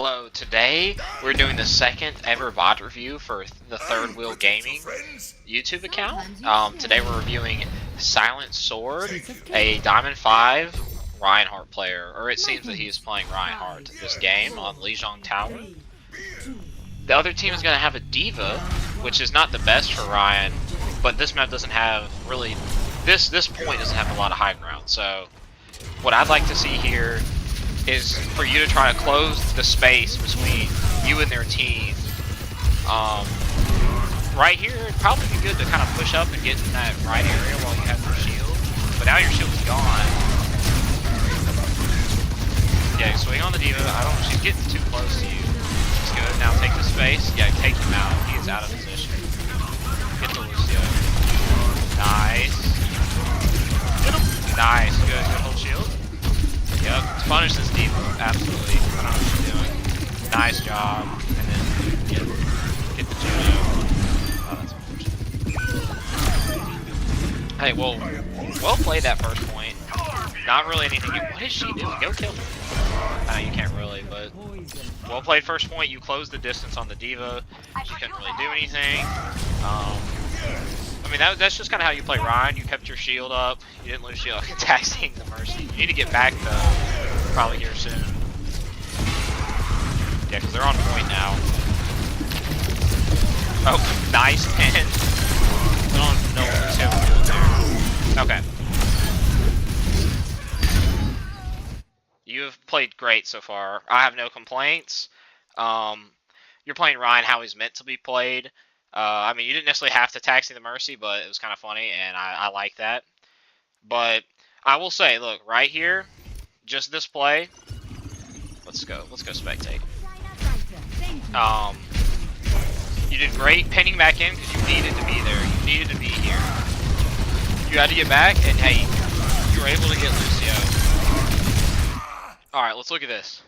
Hello, today we're doing the second ever VOD review for the Third Wheel Gaming YouTube account. Today we're reviewing Silent Sword, a Diamond 5 Reinhart player, or it seems that he is playing Reinhart this game on Lijiang Tower. The other team is going to have a D.Va, which is not the best for Ryan, but this map doesn't have really, this point doesn't have a lot of high ground, so what I'd like to see here is for you to try to close the space between you and their team. Right here, it'd probably be good to kind of push up and get in that right area while you have your shield, but now your shield's gone. Yeah, swing on the D.Va. She's getting too close to you. It's good. Now take the space. Yeah, take him out. He is out of position. Get the Lucio. Nice. Get him. Nice. Good. Good hold shield. Yep. Punish this D.Va. Absolutely. I don't know what you're doing. Nice job. And then get the Juno. Oh, that's unfortunate. Hey, well played that first point. Not really anything. What is she doing? Go kill her. You can't really, but well played first point. You closed the distance on the D.Va. She couldn't really do anything. I mean, that's just kind of how you play Ryan. You kept your shield up. You didn't lose shield. Taxing the Mercy. You need to get back though. Probably here soon. Yeah, because they're on point now. Oh, nice pin. I don't know what was doing there. Okay. You have played great so far. I have no complaints. You're playing Ryan how he's meant to be played. I mean, you didn't necessarily have to taxi the Mercy, but it was kind of funny, and I like that. But I will say, look, right here, just this play. Let's go spectate. You did great pinning back in because you needed to be there. You needed to be here. You had to get back, and hey, you were able to get Lucio. Alright, let's look at this.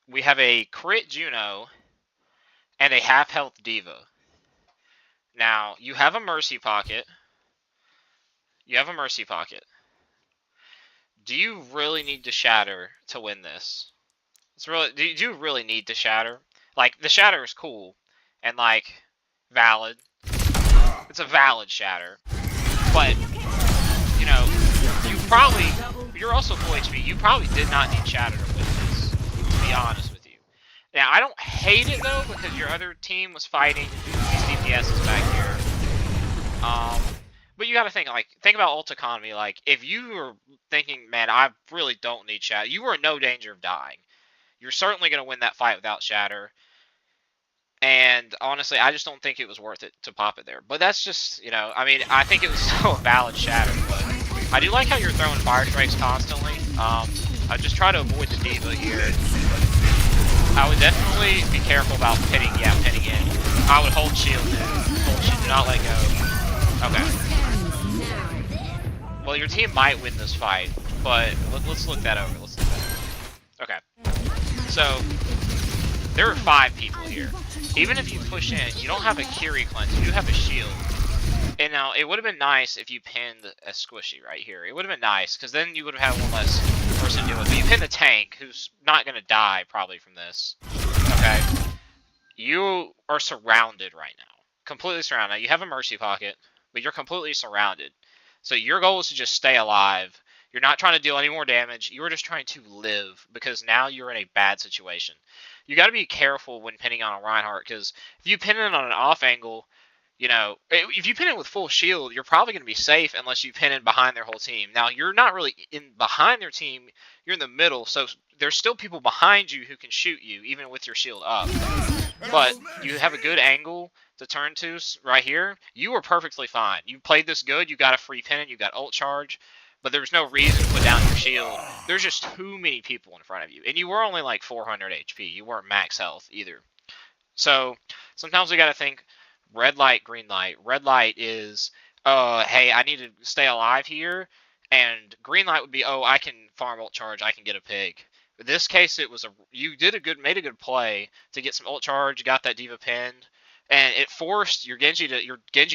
We have a crit Juno and a half health D.Va. Now, you have a Mercy pocket. You have a Mercy pocket. Do you really need to shatter to win this? Do you really need to shatter? Like, the shatter is cool and, like, valid. It's a valid shatter. But, you know, you're also full HP. You probably did not need shatter to win this, to be honest with you. Now, I don't hate it, though, because your other team was fighting these DPSs back here. But you gotta think about ult economy. Like, if you were thinking, man, I really don't need shatter, you were in no danger of dying. You're certainly going to win that fight without shatter. And, honestly, I just don't think it was worth it to pop it there. But that's just, you know, I mean, I think it was still a valid shatter, but I do like how you're throwing fire strikes constantly. I just try to avoid the D.Va here. I would definitely be careful about pinning in. I would hold shield in. Hold shield, do not let go. Okay. Well, your team might win this fight, but let's look that over. Okay. So, there are 5 people here. Even if you push in, you don't have a Curie cleanse, you do have a shield. And now, it would have been nice if you pinned a squishy right here. It would have been nice, because then you would have had one less person do it. But you pinned a tank, who's not going to die, probably, from this. Okay? You are surrounded right now. Completely surrounded. Now, you have a Mercy pocket, but you're completely surrounded. So your goal is to just stay alive. You're not trying to deal any more damage. You're just trying to live, because now you're in a bad situation. You got to be careful when pinning on a Reinhardt, because if you pin it on an off angle, you know, if you pin it with full shield, you're probably going to be safe unless you pin it behind their whole team. Now, you're not really behind their team. You're in the middle, so there's still people behind you who can shoot you, even with your shield up. But you have a good angle to turn to right here. You were perfectly fine. You played this good. You got a free pin, you got ult charge. But there's no reason to put down your shield. There's just too many people in front of you. And you were only like 400 HP. You weren't max health either. So sometimes we got to think red light, green light. Red light is, hey, I need to stay alive here. And green light would be, oh, I can farm ult charge. I can get a pig. In this case, it was you made a good play to get some ult charge. Got that D.Va pinned. And it forced your Genji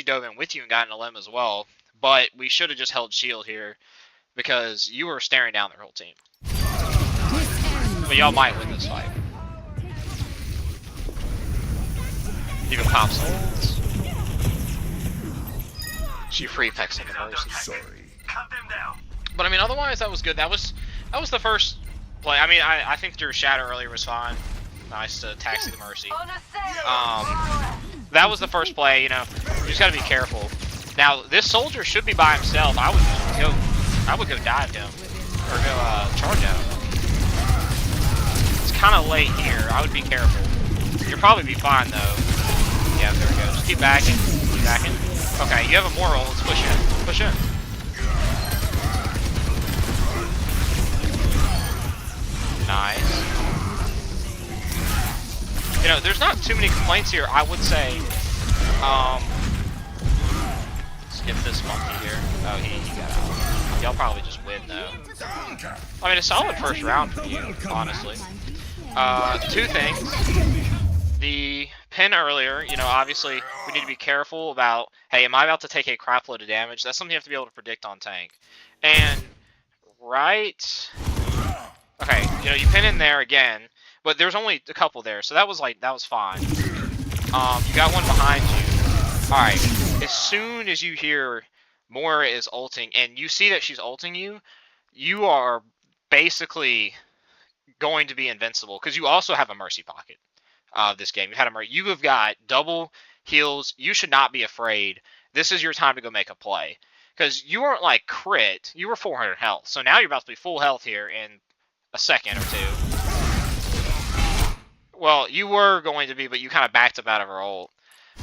dove in with you and got an LM as well. But we should have just held shield here, because you were staring down their whole team. But y'all might win this fight. Even pops holds. She free picks like a mercy. But I mean, otherwise that was good. That was the first play. I mean, I think your shadow earlier was fine. Nice to taxi the mercy. That was the first play. You know, you just gotta be careful. Now this soldier should be by himself. I would go dive him or go charge him. It's kind of late here. I would be careful. You'll probably be fine though. Yeah, there we go. Just keep backing. Keep backing. Okay, you have a moral. Let's push in. Push in. Nice. You know, there's not too many complaints here. I would say, skip this monkey here. Oh, he got out. Y'all probably just win though. I mean, a solid first round for you, honestly. Two things. The pin earlier, you know, obviously we need to be careful about, hey, am I about to take a crap load of damage? That's something you have to be able to predict on tank. And, right... Okay, you know, you pin in there again, but there's only a couple there, so that was fine. You got one behind you. Alright, as soon as you hear Moira is ulting, and you see that she's ulting you, you are basically going to be invincible, because you also have a mercy pocket. This game. You have got double heals. You should not be afraid. This is your time to go make a play. Because you weren't like crit. You were 400 health. So now you're about to be full health here in a second or two. Well, you were going to be, but you kind of backed up out of her ult.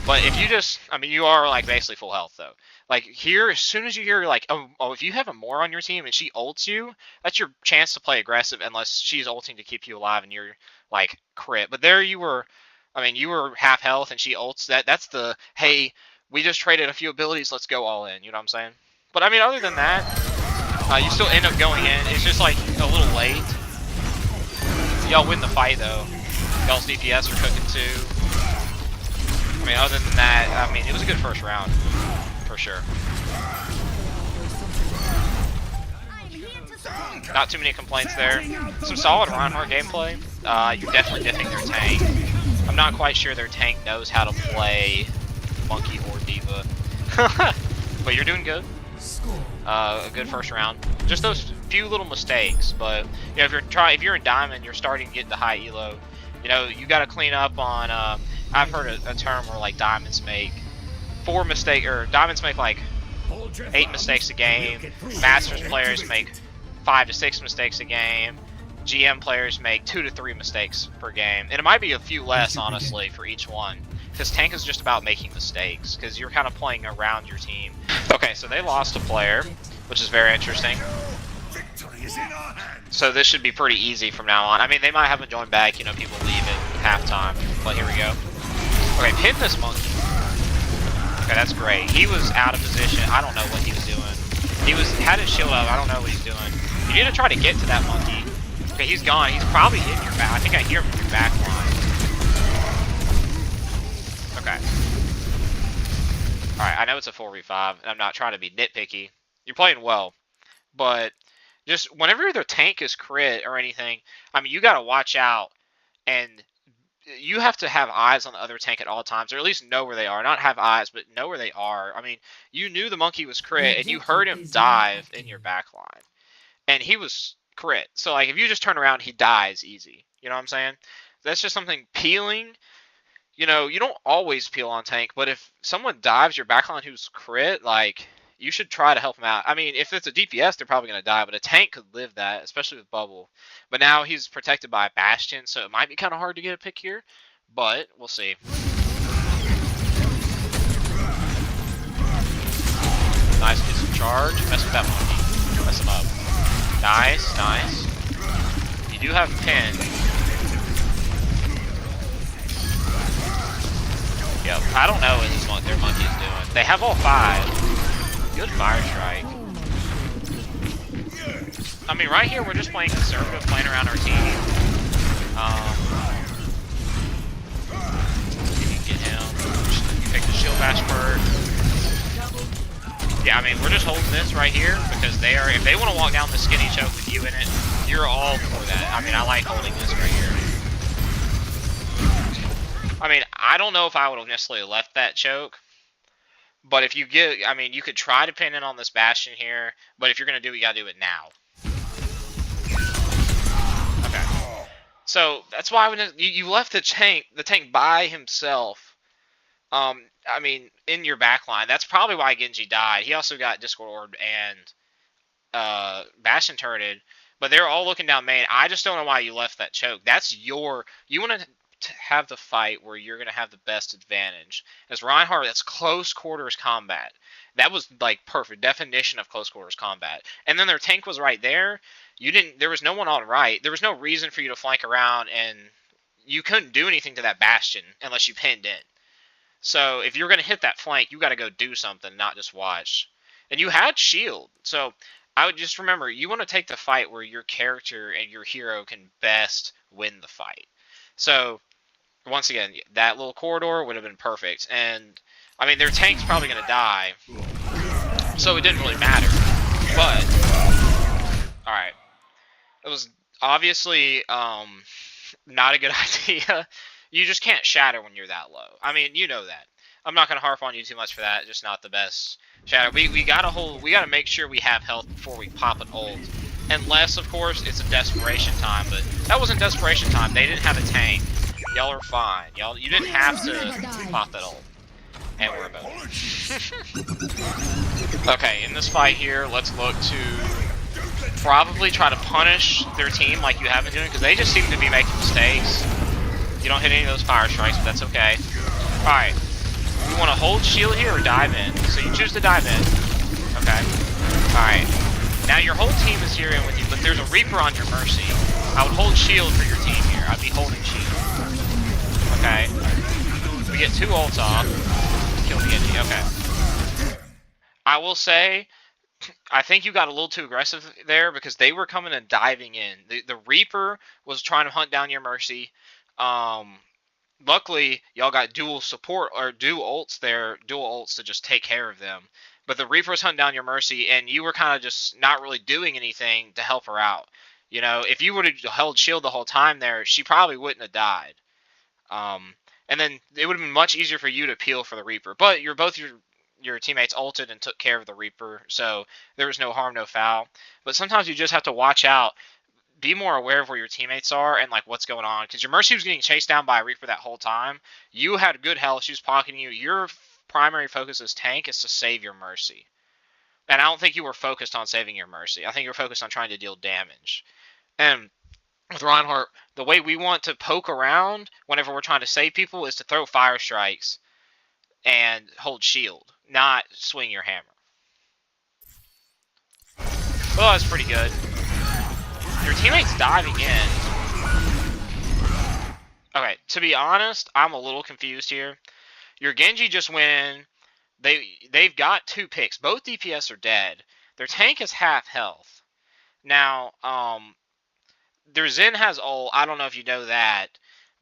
But if you just, I mean, you are like basically full health though. Like here, as soon as you hear like, oh, if you have a Moira on your team and she ults you, that's your chance to play aggressive unless she's ulting to keep you alive and you're like crit. But there you were, I mean, you were half health and she ults. That's the, hey, we just traded a few abilities, let's go all in. You know what I'm saying? But I mean, other than that, you still end up going in. It's just like a little late. Y'all win the fight though. Y'all's DPS are cooking too. I mean, other than that, I mean, it was a good first round, for sure. Not too many complaints there. Some solid Reinhart gameplay. You're definitely diffing their tank. I'm not quite sure their tank knows how to play Monkey or Diva. But you're doing good. A good first round. Just those few little mistakes, but you know, if you're in Diamond, you're starting to get the high elo. You know, you got to clean up on. I've heard a term where like Diamonds make 4 mistakes, or Diamonds make like 8 mistakes a game. Masters players make 5 to 6 mistakes a game. GM players make 2 to 3 mistakes per game, and it might be a few less, honestly, for each one. Because tank is just about making mistakes, because you're kind of playing around your team. Okay, so they lost a player, which is very interesting. So this should be pretty easy from now on. I mean, they might have him join back, you know, people leave at halftime, but here we go. Okay, pin this monkey. Okay, that's great. He was out of position. I don't know what he was doing. He had his shield up. I don't know what he's doing. You need to try to get to that monkey. Okay, he's gone. He's probably in your back. I think I hear him in your back line. Okay. Alright, I know it's a 4v5, and I'm not trying to be nitpicky. You're playing well. But just whenever their tank is crit or anything, I mean, you got to watch out. And you have to have eyes on the other tank at all times, or at least know where they are. Not have eyes, but know where they are. I mean, you knew the monkey was crit, and you heard him dive in your back line. And he was crit. So, like, if you just turn around, he dies easy. You know what I'm saying? That's just something peeling. You know, you don't always peel on tank, but if someone dives your backline who's crit, like, you should try to help him out. I mean, if it's a DPS, they're probably going to die, but a tank could live that, especially with Bubble. But now he's protected by a Bastion, so it might be kind of hard to get a pick here, but we'll see. Nice, get some charge. Mess with that monkey. Mess him up. Nice, nice. You do have pin. Yep, I don't know what their monkey is doing. They have all 5. Good fire strike. I mean, right here, we're just playing conservative, playing around our team. If you can get him, you pick the shield bash bird. Yeah, I mean, we're just holding this right here because they are, if they want to walk down the skinny choke with you in it, you're all for that. I mean, I like holding this right here. I mean, I don't know if I would have necessarily left that choke. But if you get, I mean, you could try to pin in on this Bastion here. But if you're going to do it, you got to do it now. Okay. So that's why when you left the tank by himself. I mean, in your backline. That's probably why Genji died. He also got Discord Orbed and Bastion turreted. But they're all looking down main. I just don't know why you left that choke. That's your... You want to have the fight where you're going to have the best advantage. As Reinhart, that's close quarters combat. That was, like, perfect definition of close quarters combat. And then their tank was right there. There was no one on right. There was no reason for you to flank around, and you couldn't do anything to that Bastion unless you pinned in. So if you're going to hit that flank, you got to go do something, not just watch. And you had shield. So I would just remember, you want to take the fight where your character and your hero can best win the fight. So once again, that little corridor would have been perfect. And I mean, their tank's probably going to die. So it didn't really matter. But alright. It was obviously not a good idea. You just can't shatter when you're that low. I mean, you know that. I'm not gonna harp on you too much for that. Just not the best shatter. We gotta make sure we have health before we pop an ult. Unless, of course, it's a desperation time. But that wasn't desperation time. They didn't have a tank. Y'all are fine. You didn't have to pop that ult. And we're about. Okay, in this fight here, let's look to probably try to punish their team like you have been doing, because they just seem to be making mistakes. You don't hit any of those fire strikes, but that's okay. Alright. You want to hold shield here or dive in? So you choose to dive in. Okay. Alright. Now your whole team is here in with you, but there's a Reaper on your Mercy. I would hold shield for your team here. I'd be holding shield. Okay. We get 2 ults off. Kill the Genji. Okay. I will say, I think you got a little too aggressive there because they were coming and diving in. The Reaper was trying to hunt down your Mercy. Luckily, y'all got dual support or dual ults to just take care of them. But the Reaper's hunting down your Mercy, and you were kind of just not really doing anything to help her out. You know, if you would have held shield the whole time there, she probably wouldn't have died. And then it would have been much easier for you to peel for the Reaper. But your teammates ulted and took care of the Reaper, so there was no harm, no foul. But sometimes you just have to watch out. Be more aware of where your teammates are and like what's going on, because your Mercy was getting chased down by a Reaper that whole time. You had good health. She was pocketing you. Your primary focus as tank is to save your Mercy. And I don't think you were focused on saving your Mercy. I think you were focused on trying to deal damage. And with Reinhart, the way we want to poke around whenever we're trying to save people is to throw fire strikes and hold shield, not swing your hammer. Well, that's pretty good. Your teammate's diving in. Okay, to be honest, I'm a little confused here. Your Genji just went in. They've got 2 picks. Both DPS are dead. Their tank is half health. Now, their Zen has ult. I don't know if you know that.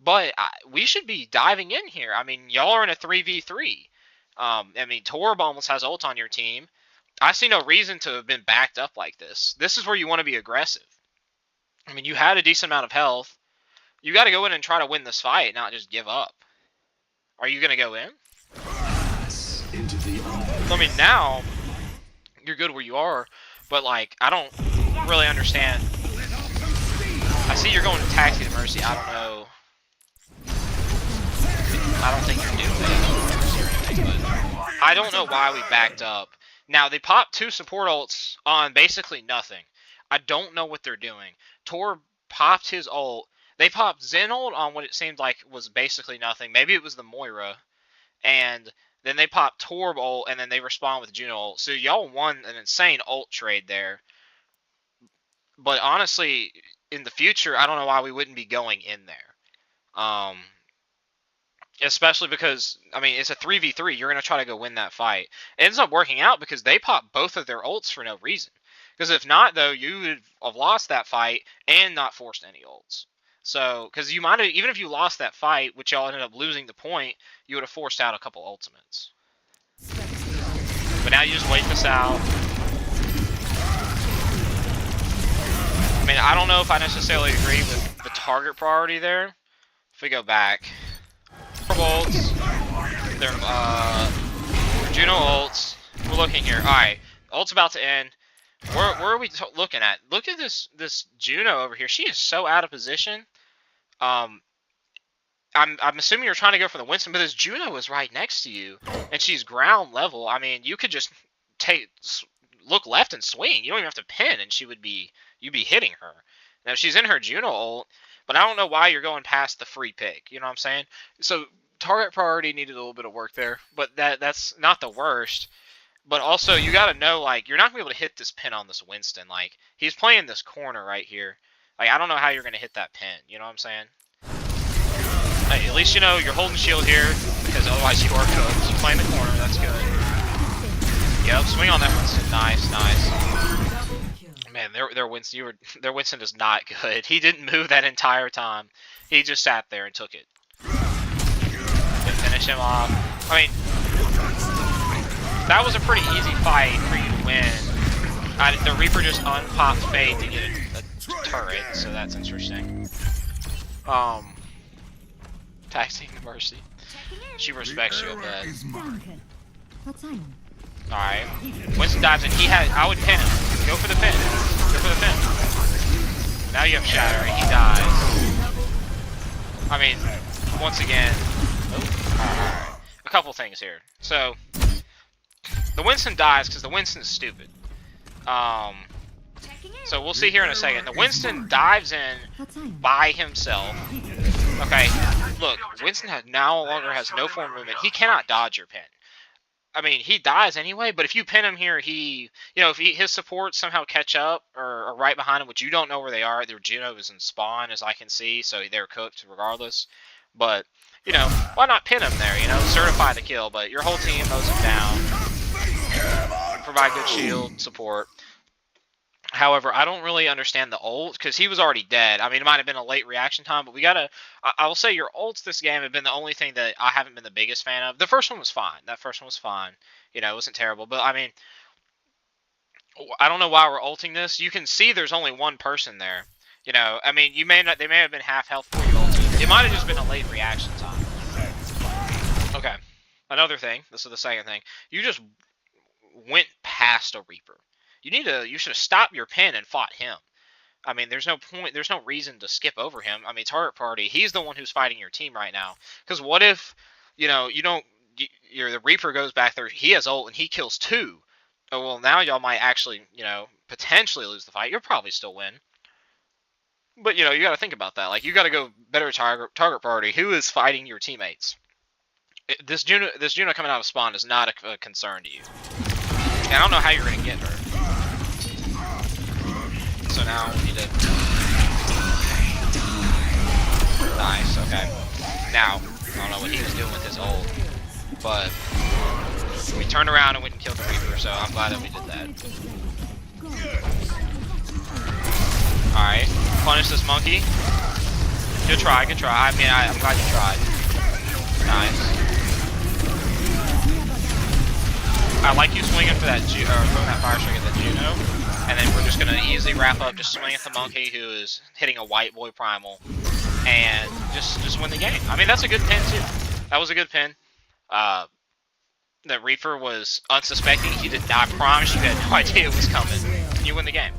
But we should be diving in here. I mean, y'all are in a 3v3. I mean, Torb almost has ult on your team. I see no reason to have been backed up like this. This is where you want to be aggressive. I mean, you had a decent amount of health. You got to go in and try to win this fight, not just give up. Are you going to go in? I mean, now, you're good where you are, but, like, I don't really understand. I see you're going to Taxi to Mercy. I don't know. I don't think you're doing it. But I don't know why we backed up. Now, they popped 2 support ults on basically nothing. I don't know what they're doing. Tor popped his ult. They popped Zen ult on what it seemed like was basically nothing. Maybe it was the Moira. And then they popped Torb ult, and then they respawn with Juno ult. So y'all won an insane ult trade there. But honestly, in the future, I don't know why we wouldn't be going in there. Especially because, I mean, it's a 3v3. You're going to try to go win that fight. It ends up working out because they popped both of their ults for no reason. Because if not, though, you would have lost that fight and not forced any ults. So, because you might have, even if you lost that fight, which y'all ended up losing the point, you would have forced out a couple ultimates. But now you just wait this out. I mean, I don't know if I necessarily agree with the target priority there. If we go back. ults. Their Juno ults. We're looking here. Alright. Ult's about to end. Where are we looking at? Look at this Juno over here. She is so out of position. I'm assuming you're trying to go for the Winston, but this Juno is right next to you, and she's ground level. I mean, you could just look left and swing. You don't even have to pin, and you'd be hitting her. Now she's in her Juno ult, but I don't know why you're going past the free pick. You know what I'm saying? So target priority needed a little bit of work there, but that's not the worst. But also, you got to know, like, you're not going to be able to hit this pin on this Winston. Like, he's playing this corner right here. Like, I don't know how you're going to hit that pin. You know what I'm saying? Hey, at least you know you're holding shield here, because otherwise you are cooked. You're playing the corner. That's good. Yep, swing on that Winston. Nice, nice. Man, their Winston is not good. He didn't move that entire time. He just sat there and took it. Didn't finish him off. I mean, that was a pretty easy fight for you to win. The Reaper just unpopped Fade to get a turret, so that's interesting. Taxing Mercy. She respects you a bit. Alright. Winston dives in. I would pin him. Go for the pin. Go for the pin. Now you have Shatter, and he dies. I mean, once again... Alright. A couple things here. So... The Winston dies because the Winston's stupid. So we'll see here in a second. The Winston dives in by himself. Okay, look, Winston no longer has no form of movement. He cannot dodge your pin. I mean, he dies anyway, but if you pin him here, if his supports somehow catch up or are right behind him, which you don't know where they are. Their Juno is in spawn, as I can see, so they're cooked regardless. But, why not pin him there, certify the kill, but your whole team mows him down. Provide good shield support. However, I don't really understand the ult because he was already dead. I mean, it might have been a late reaction time, but I will say your ults this game have been the only thing that I haven't been the biggest fan of. The first one was fine. That first one was fine. It wasn't terrible. But, I mean, I don't know why we're ulting this. You can see there's only one person there. I mean, they may have been half health before you ulted. It might have just been a late reaction time. Okay. Another thing. This is the second thing. You just went past a Reaper. You should have stopped your pin and fought him. I mean, there's no point, there's no reason to skip over him. I mean, target party, he's the one who's fighting your team right now. Because what if, the Reaper goes back there, he has ult, and he kills 2. Oh, well, now y'all might actually, potentially lose the fight. You'll probably still win. But, you got to think about that. Like, you got to go better target priority. Who is fighting your teammates? This Juno coming out of spawn is not a concern to you. And I don't know how you're going to get her. So now we need to... Nice, okay. Now, I don't know what he was doing with his ult, but we turned around and went and killed the Reaper, so I'm glad that we did that. Alright, punish this monkey. Good try, good try. I mean, I'm glad you tried. Nice. I like you swinging for that, throwing that fire strike at the Juno, and then we're just going to easily wrap up, just swing at the monkey who is hitting a white boy primal, and just win the game. I mean, that's a good pin, too. That was a good pin. That Reaper was unsuspecting. He did not, I promise you, had no idea it was coming. And you win the game.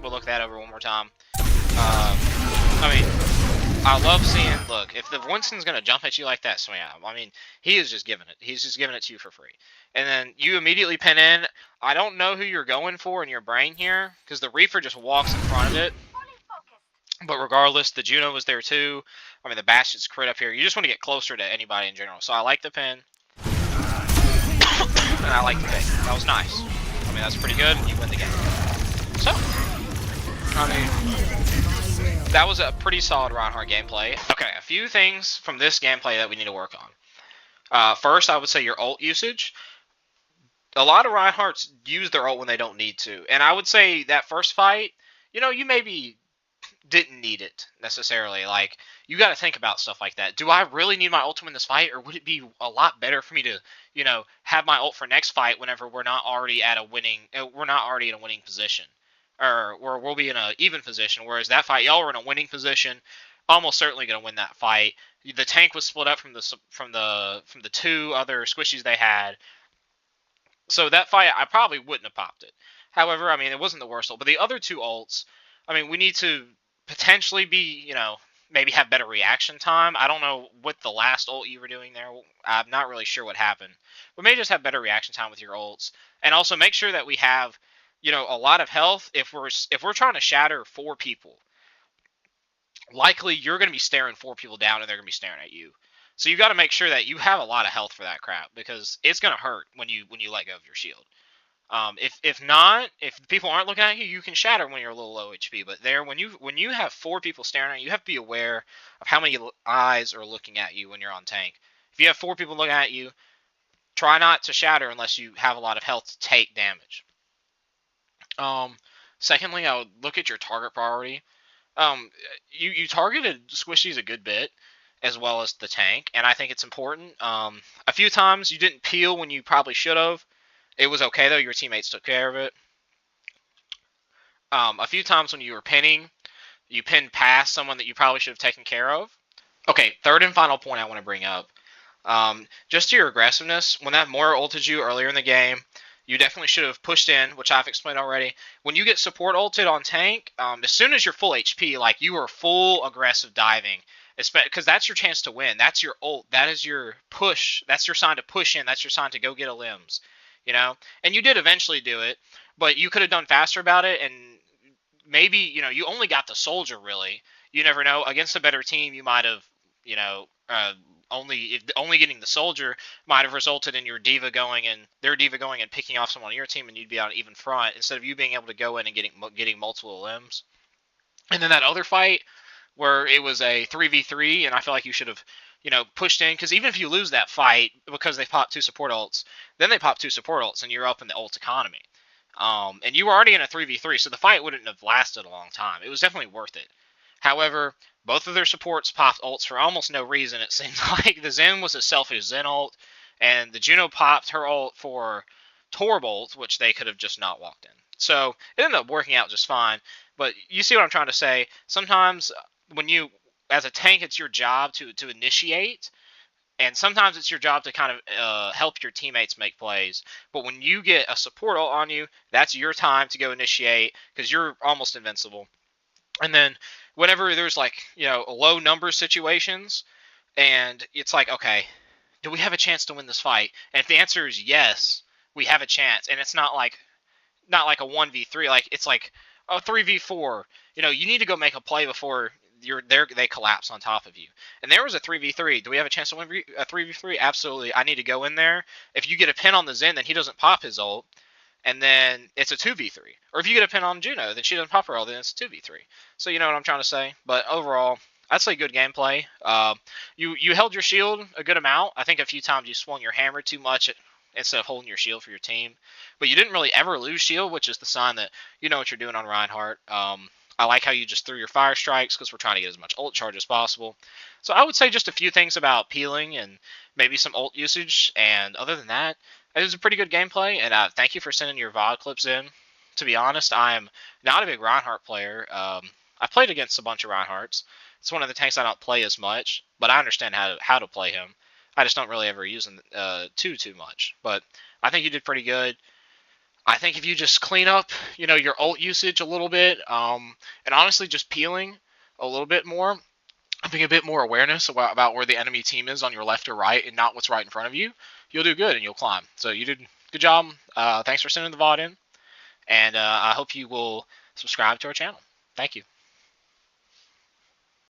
We'll look that over one more time. I mean, I love seeing, look, if the Winston's going to jump at you like that, swing at him. I mean, he is just giving it. He's just giving it to you for free. And then you immediately pin in. I don't know who you're going for in your brain here, because the Reaper just walks in front of it. But regardless, the Juno was there too. I mean, the Bastion's crit up here. You just want to get closer to anybody in general. So I like the pin. And I like the pin. That was nice. I mean, that's pretty good, and you win the game. So, I mean, that was a pretty solid Reinhart gameplay. Okay, a few things from this gameplay that we need to work on. First, I would say your ult usage. A lot of Reinhardts use their ult when they don't need to. And I would say that first fight, you maybe didn't need it necessarily. Like, you got to think about stuff like that. Do I really need my ult to win this fight, or would it be a lot better for me to, have my ult for next fight whenever we're not already in a winning position, or we'll be in an even position? Whereas that fight, y'all were in a winning position, almost certainly going to win that fight. The tank was split up from the two other squishies they had. So that fight, I probably wouldn't have popped it. However, I mean, it wasn't the worst ult. But the other two ults, I mean, we need to potentially be, maybe have better reaction time. I don't know what the last ult you were doing there. I'm not really sure what happened. But maybe just have better reaction time with your ults. And also make sure that we have, a lot of health. If we're trying to shatter 4 people, likely you're going to be staring 4 people down and they're going to be staring at you. So you got to make sure that you have a lot of health for that crap, because it's going to hurt when you let go of your shield. If people aren't looking at you, you can shatter when you're a little low HP. But when you have 4 people staring at you, you have to be aware of how many eyes are looking at you when you're on tank. If you have 4 people looking at you, try not to shatter unless you have a lot of health to take damage. Secondly, I would look at your target priority. You targeted squishies a good bit, as well as the tank, and I think it's important. A few times you didn't peel when you probably should have. It was okay though; your teammates took care of it. A few times when you were pinning, you pinned past someone that you probably should have taken care of. Okay, third and final point I want to bring up. Just to your aggressiveness, when that Moira ulted you earlier in the game, you definitely should have pushed in, which I've explained already. When you get support ulted on tank, as soon as you're full HP, like you are full aggressive diving, because that's your chance to win. That's your ult. That is your push. That's your sign to push in. That's your sign to go get a limbs. And you did eventually do it, but you could have done faster about it, and maybe you only got the soldier really. You never know. Against a better team, you might have only getting the soldier might have resulted in your diva going and their diva going and picking off someone on your team, and you'd be on an even front instead of you being able to go in and getting multiple limbs. And then that other fight where it was a 3v3, and I feel like you should have pushed in, because even if you lose that fight because they pop 2 support ults, then they pop 2 support ults and you're up in the ult economy. And you were already in a 3v3, so the fight wouldn't have lasted a long time. It was definitely worth it. However, both of their supports popped ults for almost no reason. It seemed like the Zen was a selfish Zen ult, and the Juno popped her ult for Torbolt, which they could have just not walked in. So it ended up working out just fine. But you see what I'm trying to say? Sometimes when you, as a tank, it's your job to initiate, and sometimes it's your job to kind of help your teammates make plays. But when you get a support ult on you, that's your time to go initiate, because you're almost invincible. And then whenever there's low number situations, and it's like, okay, do we have a chance to win this fight? And if the answer is yes, we have a chance. And it's not like a 1v3, like it's like a 3v4. You need to go make a play before they collapse on top of you. And there was a 3v3. Do we have a chance to win a 3v3? Absolutely. I need to go in there. If you get a pin on the Zen, then he doesn't pop his ult, and then it's a 2v3. Or if you get a pin on Juno, then she doesn't pop her ult, then it's a 2v3. So you know what I'm trying to say. But overall, I'd say good gameplay. You held your shield a good amount. I think a few times you swung your hammer too much instead of holding your shield for your team. But you didn't really ever lose shield, which is the sign that you know what you're doing on Reinhart. I like how you just threw your fire strikes, because we're trying to get as much ult charge as possible. So I would say just a few things about peeling and maybe some ult usage. And other than that, it was a pretty good gameplay. And thank you for sending your VOD clips in. To be honest, I'm not a big Reinhardt player. I played against a bunch of Reinhardts. It's one of the tanks I don't play as much, but I understand how to play him. I just don't really ever use him too much. But I think you did pretty good. I think if you just clean up, your ult usage a little bit, and honestly just peeling a little bit more, having a bit more awareness about where the enemy team is on your left or right, and not what's right in front of you, you'll do good and you'll climb. So you did good job. Thanks for sending the VOD in, and I hope you will subscribe to our channel. Thank you.